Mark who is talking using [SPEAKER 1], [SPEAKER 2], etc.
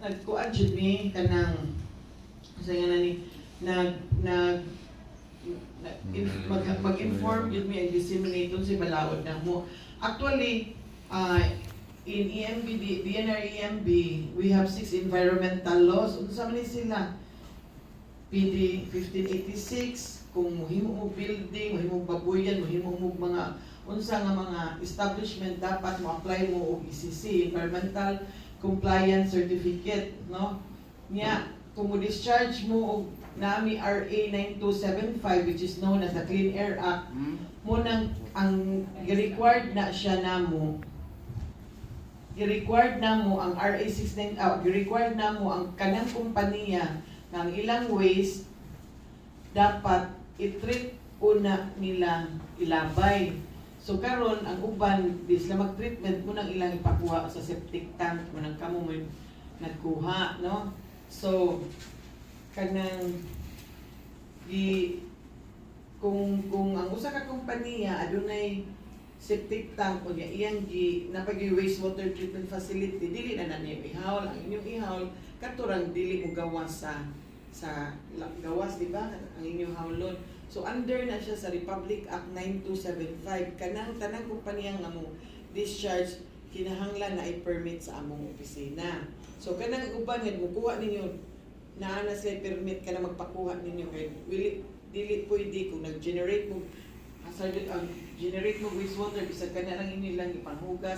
[SPEAKER 1] nagkuan jud mi kanang sa nga nani mag-inform jud mi and disseminate si balaod na mo. Actually, in EMB, DNR EMB, we have 6 environmental laws. Unsa man ni sila? PD 1586, kung mohimo mo building, mohimo mo babuyan, mohimo mo mga unsa nga mga establishment dapat mo apply mo og ECC, Environmental Compliance Certificate, no? Nya kung mo discharge mo og nami RA 9275 which is known as the Clean Air Act, mo nang ang required na siya namo. I-required na mo ang RA 69, i-required na mo ang kanang kompanya ng ilang waste dapat i-treat una nila ilabay. So karon ang uban di sila mag-treatment mo nang ilang ipakuha sa septic tank mo nang kamo mo nagkuha, no? So kanang kung ang usa ka kompanya adunay septic tank o iyang napagi wastewater treatment facility, dili na niyo ihawl. Ang inyong ihawl katurang dili mo gawas sa gawas, di ba? Ang inyong hawlon. So under na siya sa Republic Act 9275, kanang tanang kumpanya nga mo discharge kinahanglan na i-permit sa among opisina. So kanang uban nga mukuha ninyo naa na sila permit kana magpakuha ninyo kay dili pwede kung nag-generate mo generate mo wastewater bisag kana lang inilang ipanghugas